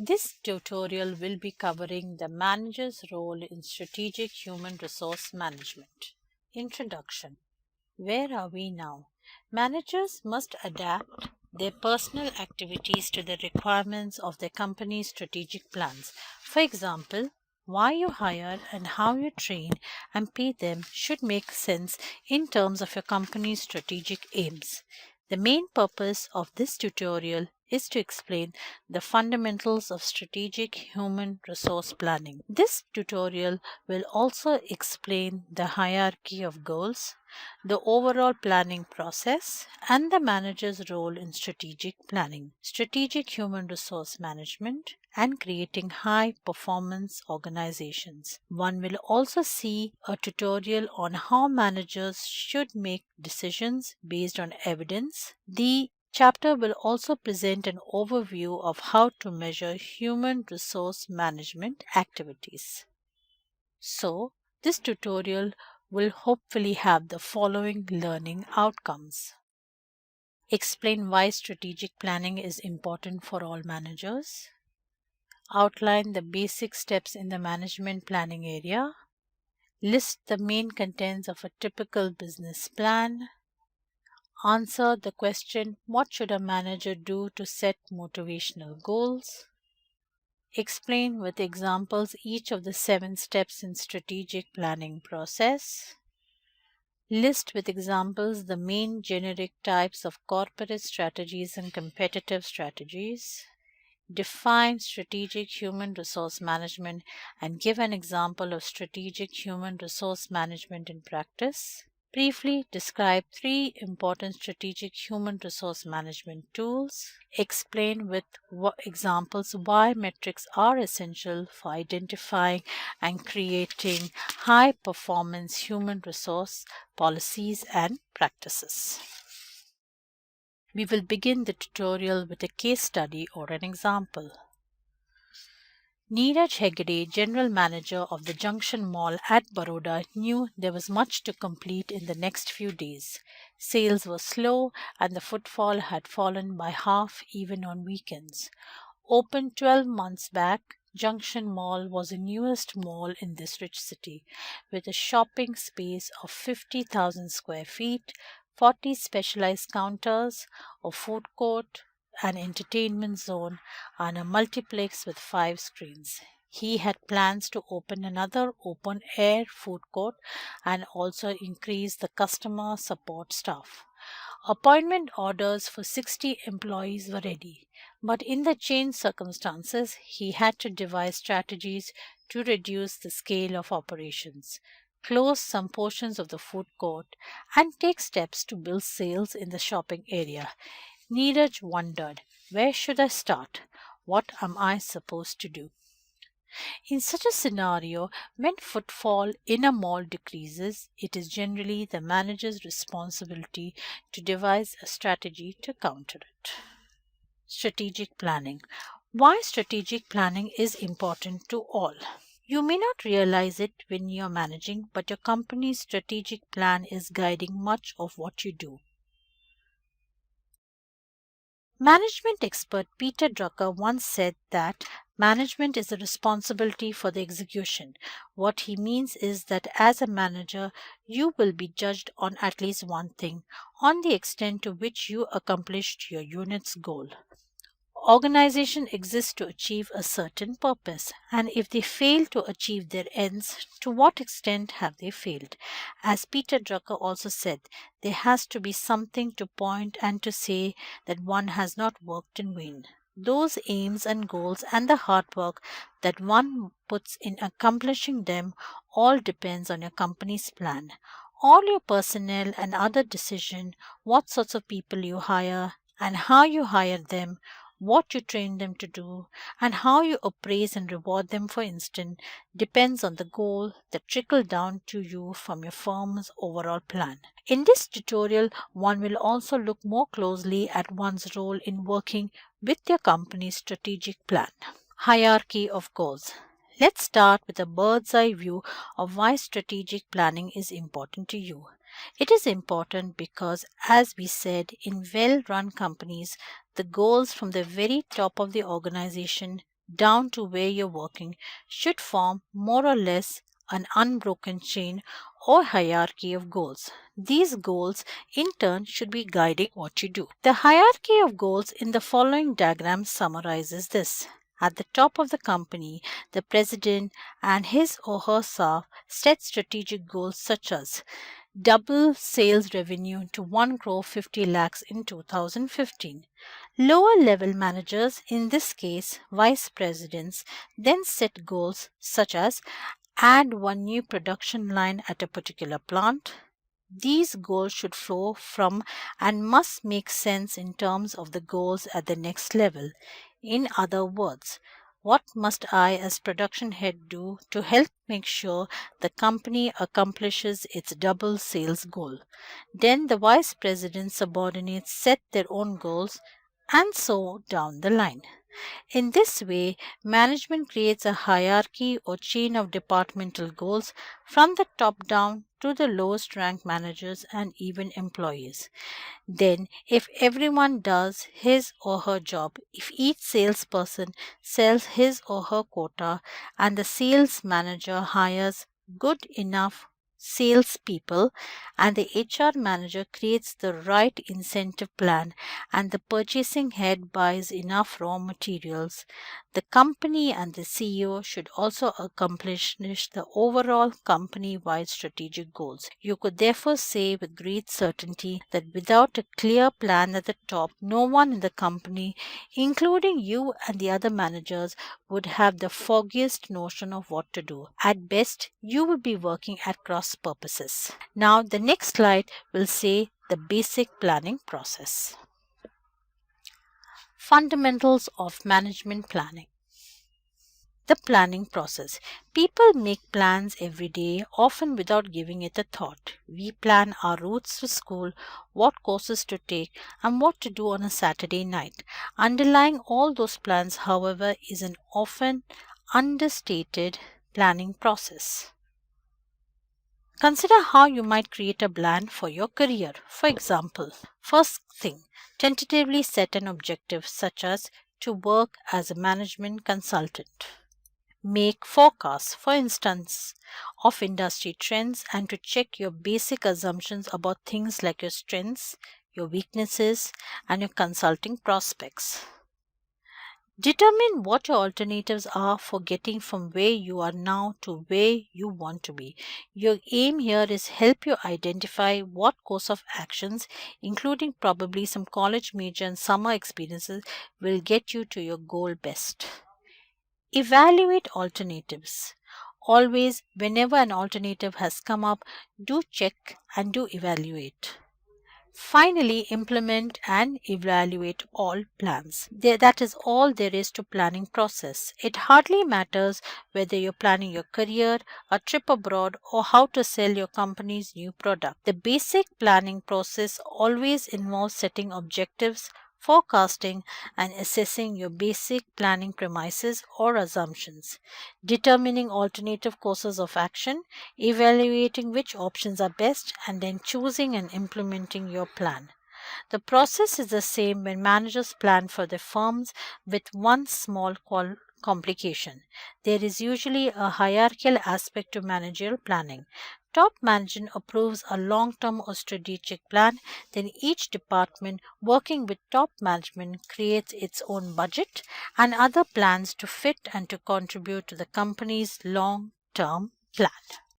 This tutorial will be covering the manager's role in strategic human resource management. Introduction. Where are we now? Managers must adapt their personal activities to the requirements of their company's strategic plans. For example, why you hire and how you train and pay them should make sense in terms of your company's strategic aims. The main purpose of this tutorial is to explain the fundamentals of strategic human resource planning. This tutorial will also explain the hierarchy of goals, the overall planning process, and the manager's role in strategic planning, strategic human resource management, and creating high performance organizations. One will also see a tutorial on how managers should make decisions based on evidence. The chapter will also present an overview of how to measure human resource management activities. So, this tutorial will hopefully have the following learning outcomes. Explain why strategic planning is important for all managers. Outline the basic steps in the management planning area. List the main contents of a typical business plan. Answer the question, what should a manager do to set motivational goals? Explain with examples each of the 7 steps in strategic planning process. List with examples the main generic types of corporate strategies and competitive strategies. Define strategic human resource management and give an example of strategic human resource management in practice. Briefly describe 3 important strategic human resource management tools. Explain with examples why metrics are essential for identifying and creating high performance human resource policies and practices. We will begin the tutorial with a case study or an example. Neeraj Hegde, general manager of the Junction Mall at Baroda, knew there was much to complete in the next few days. Sales were slow and the footfall had fallen by half even on weekends. Opened 12 months back, Junction Mall was the newest mall in this rich city, with a shopping space of 50,000 square feet, 40 specialized counters, a food court, an entertainment zone, and a multiplex with 5 screens. He had plans to open another open air food court and also increase the customer support staff. Appointment orders for 60 employees were ready, but in the changed circumstances, he had to devise strategies to reduce the scale of operations, close some portions of the food court, and take steps to build sales in the shopping area. Neeraj wondered, where should I start? What am I supposed to do? In such a scenario, when footfall in a mall decreases, it is generally the manager's responsibility to devise a strategy to counter it. Strategic planning. Why strategic planning is important to all. You may not realize it when you're managing, but your company's strategic plan is guiding much of what you do. Management expert Peter Drucker once said that management is a responsibility for the execution. What he means is that as a manager, you will be judged on at least one thing, on the extent to which you accomplished your unit's goal. Organization exists to achieve a certain purpose, and if they fail to achieve their ends, to what extent have they failed? As Peter Drucker also said, there has to be something to point and to say that one has not worked in vain. Those aims and goals and the hard work that one puts in accomplishing them all depends on your company's plan. All your personnel and other decision, what sorts of people you hire and how you hire them, what you train them to do, and how you appraise and reward them, for instance, depends on the goal that trickle down to you from your firm's overall plan. In this tutorial, one will also look more closely at one's role in working with your company's strategic plan. Hierarchy of goals. Let's start with a bird's eye view of why strategic planning is important to you. It is important because, as we said, in well run companies, the goals from the very top of the organization down to where you're working should form more or less an unbroken chain or hierarchy of goals. These goals, in turn, should be guiding what you do. The hierarchy of goals in the following diagram summarizes this. At the top of the company, the president and his or her staff set strategic goals such as double sales revenue to 1 crore 50 lakhs in 2015. Lower level managers, in this case vice presidents, then set goals such as add one new production line at a particular plant. These goals should flow from and must make sense in terms of the goals at the next level. In other words, what must I, as production head, do to help make sure the company accomplishes its double sales goal? Then the vice president subordinates set their own goals, and so down the line. In this way, management creates a hierarchy or chain of departmental goals from the top down to the lowest ranked managers and even employees. Then, if everyone does his or her job, if each salesperson sells his or her quota and the sales manager hires good enough salespeople and the HR manager creates the right incentive plan and the purchasing head buys enough raw materials, the company and the CEO should also accomplish the overall company wide strategic goals. You could therefore say with great certainty that without a clear plan at the top, no one in the company, including you and the other managers, would have the foggiest notion of what to do. At best, you will be working at cross purposes. Now, the next slide will say the basic planning process. Fundamentals of management planning. The planning process. People make plans every day, often without giving it a thought. We plan our routes to school, what courses to take, and what to do on a Saturday night. Underlying all those plans, however, is an often understated planning process. Consider how you might create a plan for your career. For example, first thing, tentatively set an objective such as to work as a management consultant. Make forecasts, for instance, of industry trends and to check your basic assumptions about things like your strengths, your weaknesses, and your consulting prospects. Determine what your alternatives are for getting from where you are now to where you want to be. Your aim here is help you identify what course of actions, including probably some college major and summer experiences, will get you to your goal best. Evaluate alternatives. Always, whenever an alternative has come up, do check and do evaluate. Finally, implement and evaluate all plans. That is all there is to planning process. It hardly matters whether you're planning your career, a trip abroad, or how to sell your company's new product. The basic planning process always involves setting objectives, forecasting, and assessing your basic planning premises or assumptions, determining alternative courses of action, evaluating which options are best, and then choosing and implementing your plan. The process is the same when managers plan for their firms, with one small complication. There is usually a hierarchical aspect to managerial planning. Top management approves a long term or strategic plan, then each department working with top management creates its own budget and other plans to fit and to contribute to the company's long term plan.